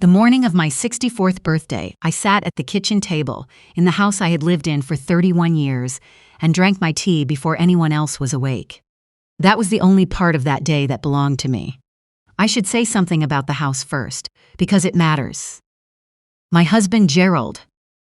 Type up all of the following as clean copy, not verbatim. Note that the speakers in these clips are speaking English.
The morning of my 64th birthday, I sat at the kitchen table in the house I had lived in for 31 years and drank my tea before anyone else was awake. That was the only part of that day that belonged to me. I should say something about the house first, because it matters. My husband, Gerald.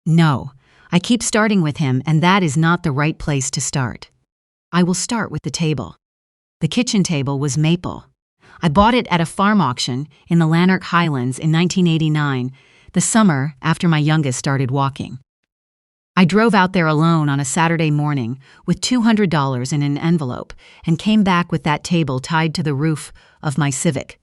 No, I keep starting with him, and that is not the right place to start. I will start with the table. The kitchen table was maple. I bought it at a farm auction in the Lanark Highlands in 1989, the summer after my youngest started walking. I drove out there alone on a Saturday morning with $200 in an envelope and came back with that table tied to the roof of my Civic,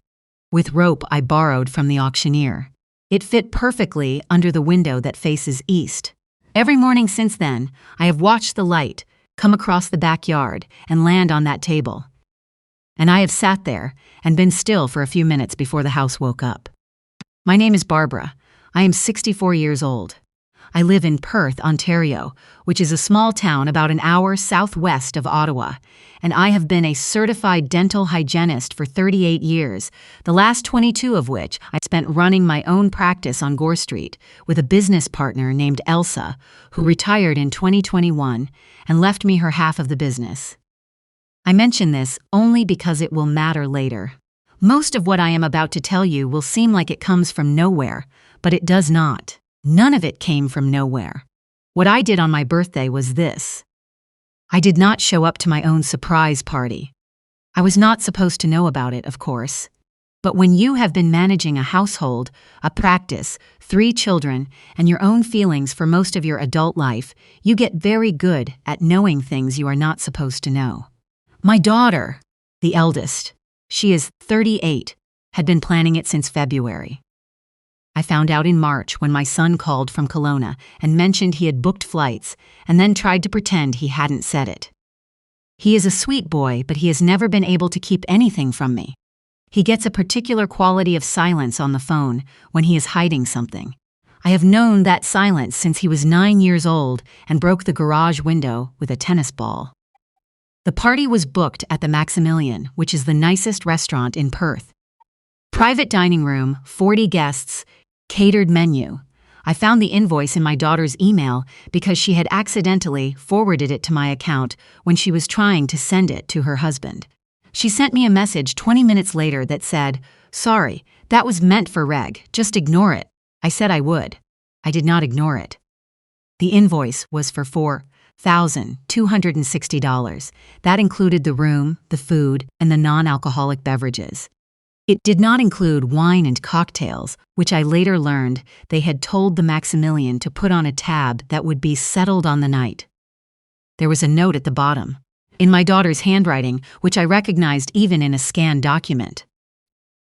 with rope I borrowed from the auctioneer. It fit perfectly under the window that faces east. Every morning since then, I have watched the light come across the backyard and land on that table. And I have sat there and been still for a few minutes before the house woke up. My name is Barbara. I am 64 years old. I live in Perth, Ontario, which is a small town about an hour southwest of Ottawa, and I have been a certified dental hygienist for 38 years, the last 22 of which I spent running my own practice on Gore Street with a business partner named Elsa, who retired in 2021 and left me her half of the business. I mention this only because it will matter later. Most of what I am about to tell you will seem like it comes from nowhere, but it does not. None of it came from nowhere. What I did on my birthday was this. I did not show up to my own surprise party. I was not supposed to know about it, of course. But when you have been managing a household, a practice, 3 children, and your own feelings for most of your adult life, you get very good at knowing things you are not supposed to know. My daughter, the eldest, she is 38, had been planning it since February. I found out in March when my son called from Kelowna and mentioned he had booked flights and then tried to pretend he hadn't said it. He is a sweet boy, but he has never been able to keep anything from me. He gets a particular quality of silence on the phone when he is hiding something. I have known that silence since he was 9 years old and broke the garage window with a tennis ball. The party was booked at the Maximilian, which is the nicest restaurant in Perth. Private dining room, 40 guests, catered menu. I found the invoice in my daughter's email because she had accidentally forwarded it to my account when she was trying to send it to her husband. She sent me a message 20 minutes later that said, "Sorry, that was meant for Reg, just ignore it." I said I would. I did not ignore it. The invoice was for $4,260. That included the room, the food, and the non-alcoholic beverages. It did not include wine and cocktails, which I later learned they had told the Maximilian to put on a tab that would be settled on the night. There was a note at the bottom, in my daughter's handwriting, which I recognized even in a scanned document.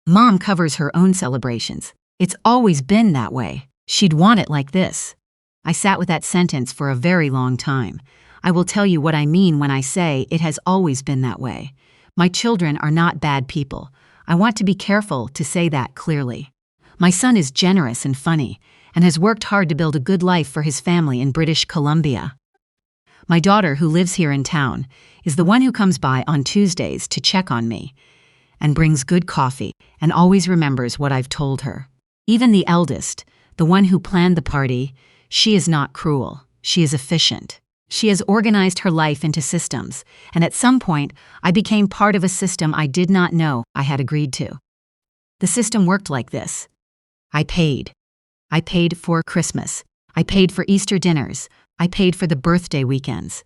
Mom covers her own celebrations. It's always been that way. She'd want it like this. I sat with that sentence for a very long time. I will tell you what I mean when I say it has always been that way. My children are not bad people. I want to be careful to say that clearly. My son is generous and funny, and has worked hard to build a good life for his family in British Columbia. My daughter, who lives here in town, is the one who comes by on Tuesdays to check on me, and brings good coffee, and always remembers what I've told her. Even the eldest, the one who planned the party, she is not cruel. She is efficient. She has organized her life into systems, and at some point, I became part of a system I did not know I had agreed to. The system worked like this. I paid. I paid for Christmas. I paid for Easter dinners. I paid for the birthday weekends.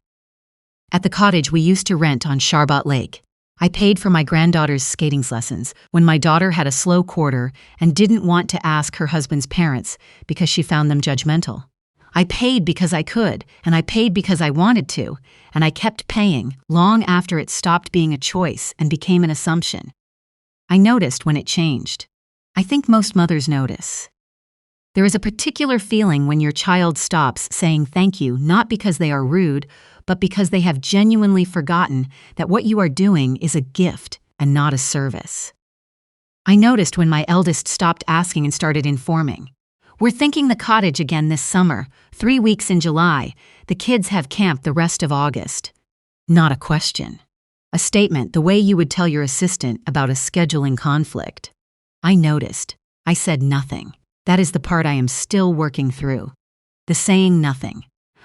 At the cottage we used to rent on Sharbot Lake, I paid for my granddaughter's skating lessons when my daughter had a slow quarter and didn't want to ask her husband's parents because she found them judgmental. I paid because I could, and I paid because I wanted to, and I kept paying long after it stopped being a choice and became an assumption. I noticed when it changed. I think most mothers notice. There is a particular feeling when your child stops saying thank you, not because they are rude, but because they have genuinely forgotten that what you are doing is a gift and not a service. I noticed when my eldest stopped asking and started informing. We're thinking the cottage again this summer, 3 weeks in July. The kids have camp the rest of August. Not a question. A statement the way you would tell your assistant about a scheduling conflict. I noticed. I said nothing. That is the part I am still working through. The saying nothing.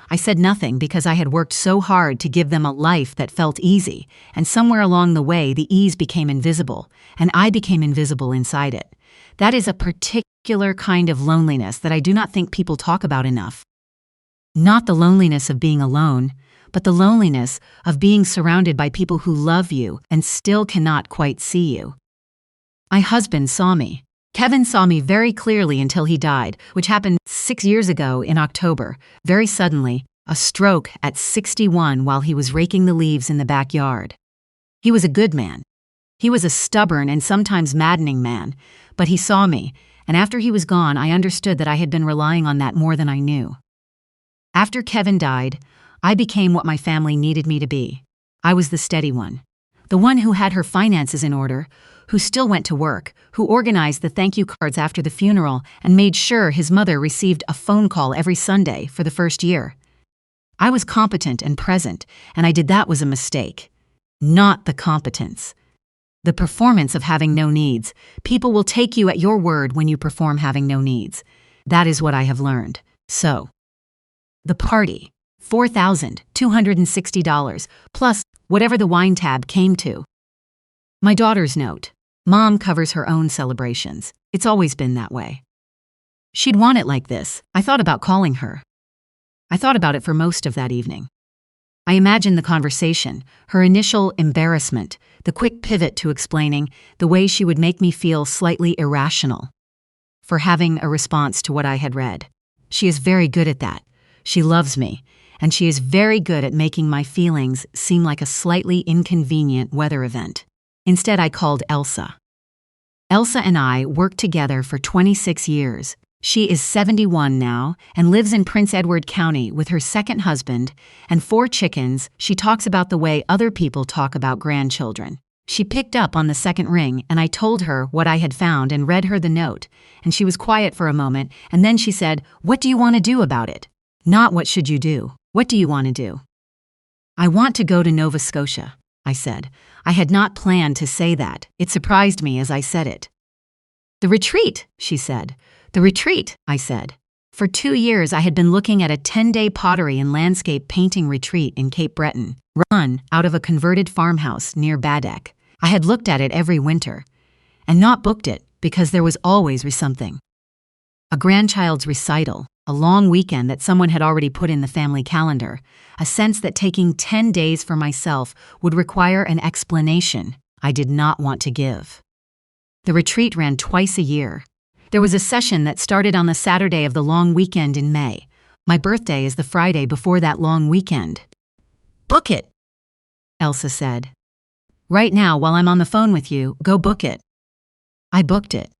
I said nothing because I had worked so hard to give them a life that felt easy, and somewhere along the way the ease became invisible, and I became invisible inside it. That is a particular kind of loneliness that I do not think people talk about enough. Not the loneliness of being alone, but the loneliness of being surrounded by people who love you and still cannot quite see you. My husband saw me. Kevin saw me very clearly until he died, which happened 6 years ago in October, very suddenly, a stroke at 61 while he was raking the leaves in the backyard. He was a good man. He was a stubborn and sometimes maddening man, but he saw me, and after he was gone, I understood that I had been relying on that more than I knew. After Kevin died, I became what my family needed me to be. I was the steady one, the one who had her finances in order, who still went to work, who organized the thank you cards after the funeral and made sure his mother received a phone call every Sunday for the first year. I was competent and present, and I did that was a mistake. Not the competence. The performance of having no needs. People will take you at your word when you perform having no needs. That is what I have learned. So, the party, $4,260, plus whatever the wine tab came to. My daughter's note. Mom covers her own celebrations. It's always been that way. She'd want it like this. I thought about calling her. I thought about it for most of that evening. I imagined the conversation, her initial embarrassment, the quick pivot to explaining the way she would make me feel slightly irrational for having a response to what I had read. She is very good at that. She loves me, and she is very good at making my feelings seem like a slightly inconvenient weather event. Instead, I called Elsa. Elsa and I worked together for 26 years. She is 71 now and lives in Prince Edward County with her second husband and 4 chickens. She talks about the way other people talk about grandchildren. She picked up on the second ring, and I told her what I had found and read her the note, and she was quiet for a moment, and then she said, "What do you want to do about it?" Not what should you do. What do you want to do? I want to go to Nova Scotia, I said. I had not planned to say that. It surprised me as I said it. The retreat, she said. The retreat, I said. For 2 years, I had been looking at a 10-day pottery and landscape painting retreat in Cape Breton, run out of a converted farmhouse near Baddeck. I had looked at it every winter, and not booked it because there was always something. A grandchild's recital, a long weekend that someone had already put in the family calendar, a sense that taking 10 days for myself would require an explanation I did not want to give. The retreat ran twice a year. There was a session that started on the Saturday of the long weekend in May. My birthday is the Friday before that long weekend. Book it, Elsa said. Right now, while I'm on the phone with you, go book it. I booked it.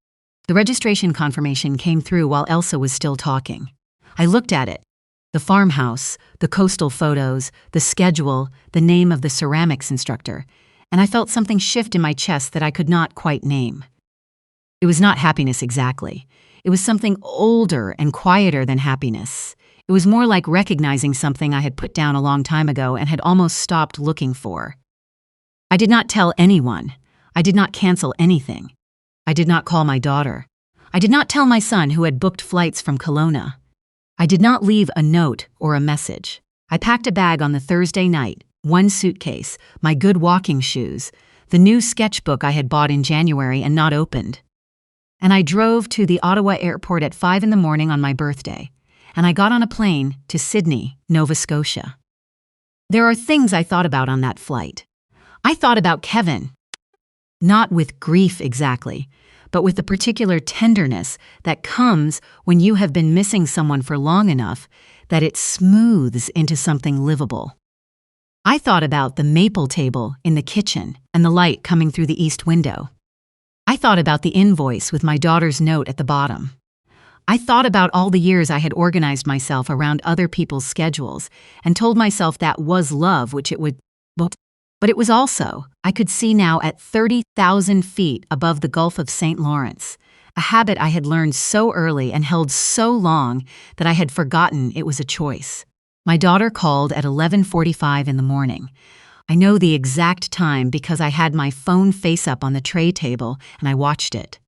The registration confirmation came through while Elsa was still talking. I looked at it. The farmhouse, the coastal photos, the schedule, the name of the ceramics instructor, and I felt something shift in my chest that I could not quite name. It was not happiness exactly. It was something older and quieter than happiness. It was more like recognizing something I had put down a long time ago and had almost stopped looking for. I did not tell anyone. I did not cancel anything. I did not call my daughter. I did not tell my son who had booked flights from Kelowna. I did not leave a note or a message. I packed a bag on the Thursday night, 1 suitcase, my good walking shoes, the new sketchbook I had bought in January and not opened. And I drove to the Ottawa airport at 5 in the morning on my birthday, and I got on a plane to Sydney, Nova Scotia. There are things I thought about on that flight. I thought about Kevin. Not with grief exactly, but with the particular tenderness that comes when you have been missing someone for long enough that it smooths into something livable. I thought about the maple table in the kitchen and the light coming through the east window. I thought about the invoice with my daughter's note at the bottom. I thought about all the years I had organized myself around other people's schedules and told myself that was love, which it would book. But it was also, I could see now at 30,000 feet above the Gulf of St. Lawrence, a habit I had learned so early and held so long that I had forgotten it was a choice. My daughter called at 11:45 in the morning. I know the exact time because I had my phone face up on the tray table and I watched it.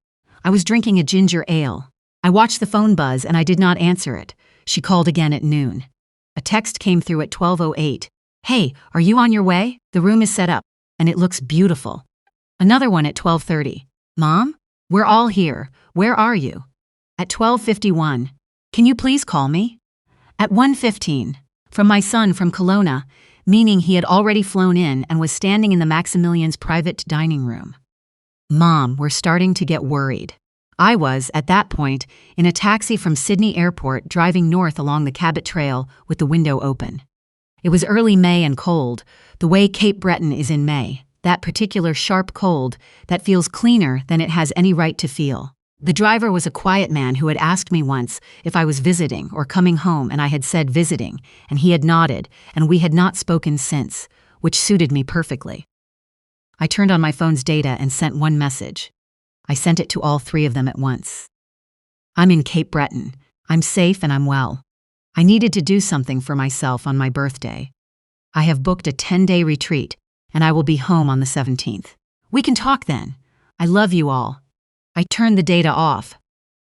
I was drinking a ginger ale. I watched the phone buzz and I did not answer it. She called again at noon. A text came through at 12:08. Hey, are you on your way? The room is set up, and it looks beautiful. Another one at 12:30. Mom? We're all here. Where are you? At 12:51. Can you please call me? At 1:15. From my son from Kelowna, meaning he had already flown in and was standing in the Maximilian's private dining room. Mom, we're starting to get worried. I was, at that point, in a taxi from Sydney Airport driving north along the Cabot Trail with the window open. It was early May and cold, the way Cape Breton is in May, that particular sharp cold that feels cleaner than it has any right to feel. The driver was a quiet man who had asked me once if I was visiting or coming home, and I had said visiting, and he had nodded, and we had not spoken since, which suited me perfectly. I turned on my phone's data and sent one message. I sent it to all three of them at once. I'm in Cape Breton. I'm safe and I'm well. I needed to do something for myself on my birthday. I have booked a 10-day retreat, and I will be home on the 17th. We can talk then. I love you all. I turned the data off.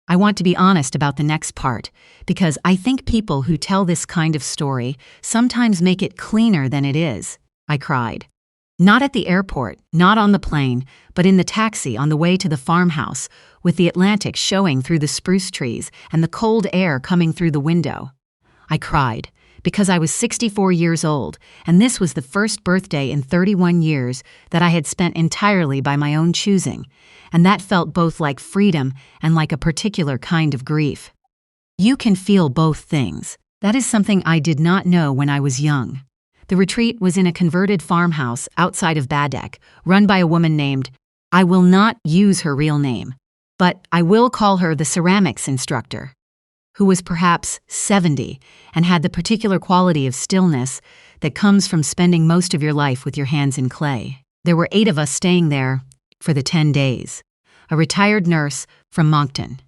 I want to be honest about the next part, because I think people who tell this kind of story sometimes make it cleaner than it is. I cried. Not at the airport, not on the plane, but in the taxi on the way to the farmhouse, with the Atlantic showing through the spruce trees and the cold air coming through the window. I cried, because I was 64 years old, and this was the first birthday in 31 years that I had spent entirely by my own choosing, and that felt both like freedom and like a particular kind of grief. You can feel both things. That is something I did not know when I was young. The retreat was in a converted farmhouse outside of Baddeck, run by a woman named, I will not use her real name, but I will call her the ceramics instructor, who was perhaps 70 and had the particular quality of stillness that comes from spending most of your life with your hands in clay. There were 8 of us staying there for the 10 days. A retired nurse from Moncton,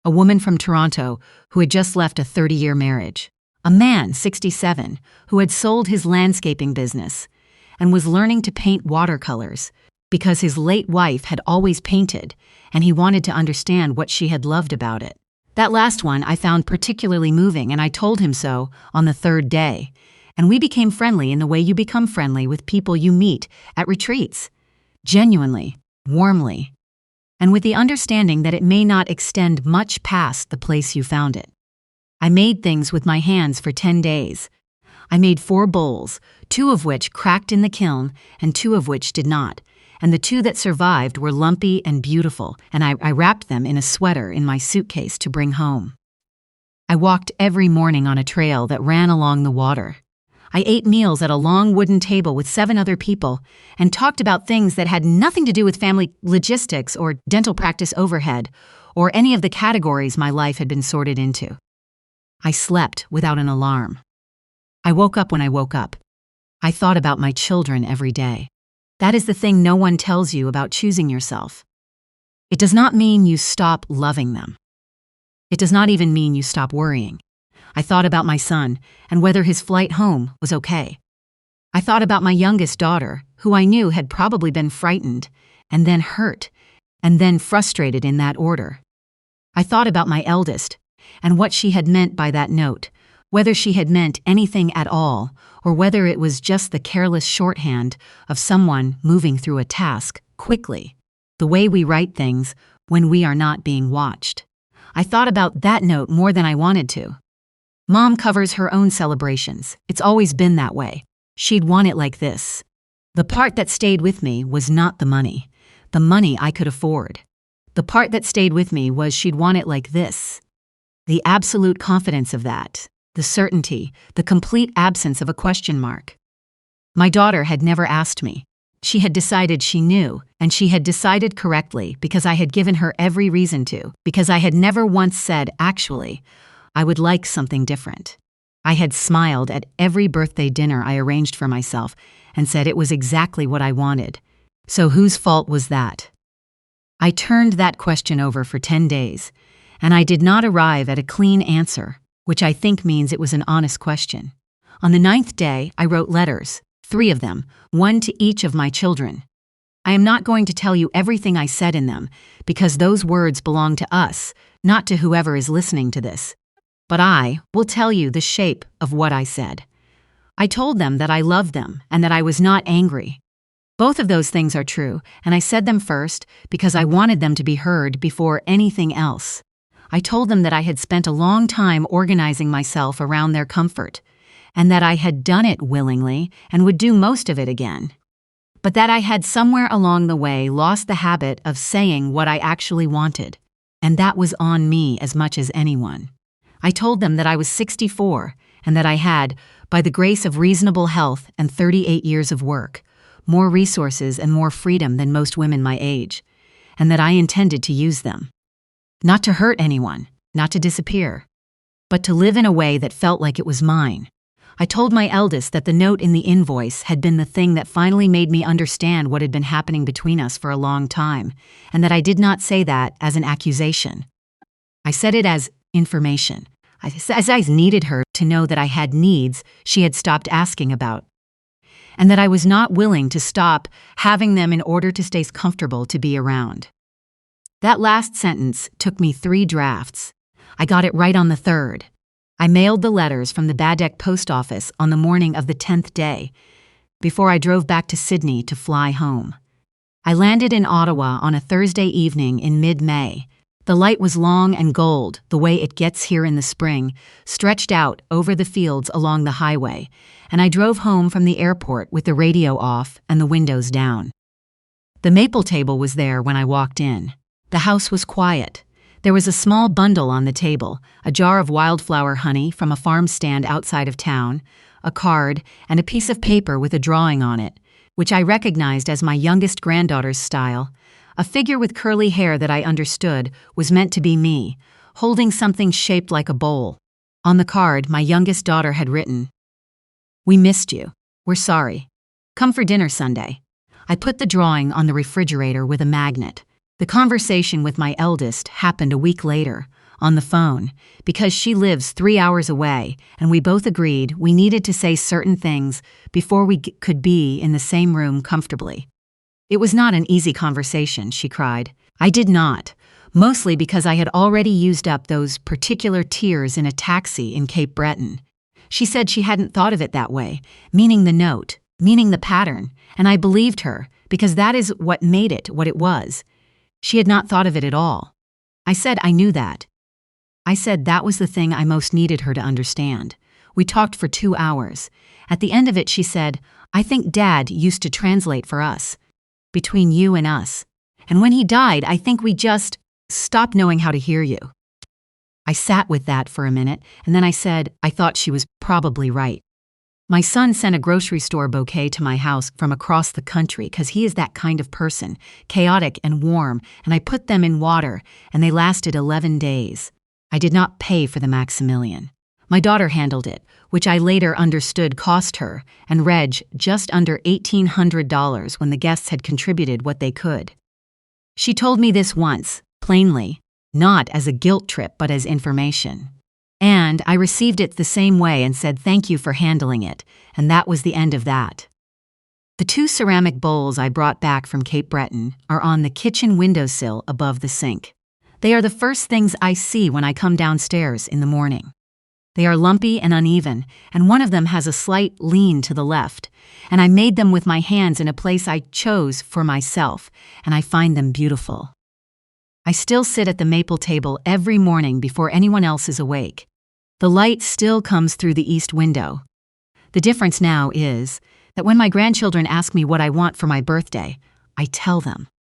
a woman from Toronto who had just left a 30-year marriage, a man, 67, who had sold his landscaping business and was learning to paint watercolors because his late wife had always painted and he wanted to understand what she had loved about it. That last one I found particularly moving, and I told him so on the 3rd day, and we became friendly in the way you become friendly with people you meet at retreats, genuinely, warmly, and with the understanding that it may not extend much past the place you found it. I made things with my hands for 10 days. I made 4 bowls, 2 of which cracked in the kiln and 2 of which did not, and the 2 that survived were lumpy and beautiful, and I wrapped them in a sweater in my suitcase to bring home. I walked every morning on a trail that ran along the water. I ate meals at a long wooden table with 7 other people and talked about things that had nothing to do with family logistics or dental practice overhead or any of the categories my life had been sorted into. I slept without an alarm. I woke up when I woke up. I thought about my children every day. That is the thing no one tells you about choosing yourself. It does not mean you stop loving them. It does not even mean you stop worrying. I thought about my son and whether his flight home was okay. I thought about my youngest daughter, who I knew had probably been frightened, and then hurt, and then frustrated in that order. I thought about my eldest, and what she had meant by that note, whether she had meant anything at all, or whether it was just the careless shorthand of someone moving through a task quickly, the way we write things when we are not being watched. I thought about that note more than I wanted to. Mom covers her own celebrations. It's always been that way. She'd want it like this. The part that stayed with me was not the money I could afford. The part that stayed with me was she'd want it like this. The absolute confidence of that, the certainty, the complete absence of a question mark. My daughter had never asked me. She had decided she knew, and she had decided correctly because I had given her every reason to, because I had never once said, actually, I would like something different. I had smiled at every birthday dinner I arranged for myself and said it was exactly what I wanted. So whose fault was that? I turned that question over for 10 days, and I did not arrive at a clean answer, which I think means it was an honest question. On the 9th day, I wrote letters, 3 of them, 1 to each of my children. I am not going to tell you everything I said in them, because those words belong to us, not to whoever is listening to this. But I will tell you the shape of what I said. I told them that I loved them and that I was not angry. Both of those things are true, and I said them first because I wanted them to be heard before anything else. I told them that I had spent a long time organizing myself around their comfort, and that I had done it willingly and would do most of it again. But that I had somewhere along the way lost the habit of saying what I actually wanted, and that was on me as much as anyone. I told them that I was 64 and that I had, by the grace of reasonable health and 38 years of work, more resources and more freedom than most women my age, and that I intended to use them. Not to hurt anyone, not to disappear, but to live in a way that felt like it was mine. I told my eldest that the note in the invoice had been the thing that finally made me understand what had been happening between us for a long time, and that I did not say that as an accusation. I said it as information, as I needed her to know that I had needs she had stopped asking about, and that I was not willing to stop having them in order to stay comfortable to be around. That last sentence took me 3 drafts. I got it right on the 3rd. I mailed the letters from the Baddeck post office on the morning of the 10th day, before I drove back to Sydney to fly home. I landed in Ottawa on a Thursday evening in mid-May. The light was long and gold, the way it gets here in the spring, stretched out over the fields along the highway, and I drove home from the airport with the radio off and the windows down. The maple table was there when I walked in. The house was quiet. There was a small bundle on the table, a jar of wildflower honey from a farm stand outside of town, a card, and a piece of paper with a drawing on it, which I recognized as my youngest granddaughter's style. A figure with curly hair that I understood was meant to be me, holding something shaped like a bowl. On the card, my youngest daughter had written, "We missed you. We're sorry. Come for dinner Sunday." I put the drawing on the refrigerator with a magnet. The conversation with my eldest happened a week later, on the phone, because she lives 3 hours away, and we both agreed we needed to say certain things before we could be in the same room comfortably. "It was not an easy conversation," she cried. I did not, mostly because I had already used up those particular tears in a taxi in Cape Breton. She said she hadn't thought of it that way, meaning the note, meaning the pattern, and I believed her, because that is what made it what it was. She had not thought of it at all. I said I knew that. I said that was the thing I most needed her to understand. We talked for 2 hours. At the end of it, she said, "I think Dad used to translate for us, between you and us. And when he died, I think we just stopped knowing how to hear you." I sat with that for a minute, and then I said I thought she was probably right. My son sent a grocery store bouquet to my house from across the country because he is that kind of person, chaotic and warm, and I put them in water, and they lasted 11 days. I did not pay for the Maximilian. My daughter handled it, which I later understood cost her, and Reg, just under $1,800 when the guests had contributed what they could. She told me this once, plainly, not as a guilt trip but as information. And I received it the same way and said thank you for handling it, and that was the end of that. The 2 ceramic bowls I brought back from Cape Breton are on the kitchen windowsill above the sink. They are the first things I see when I come downstairs in the morning. They are lumpy and uneven, and one of them has a slight lean to the left, and I made them with my hands in a place I chose for myself, and I find them beautiful. I still sit at the maple table every morning before anyone else is awake. The light still comes through the east window. The difference now is that when my grandchildren ask me what I want for my birthday, I tell them.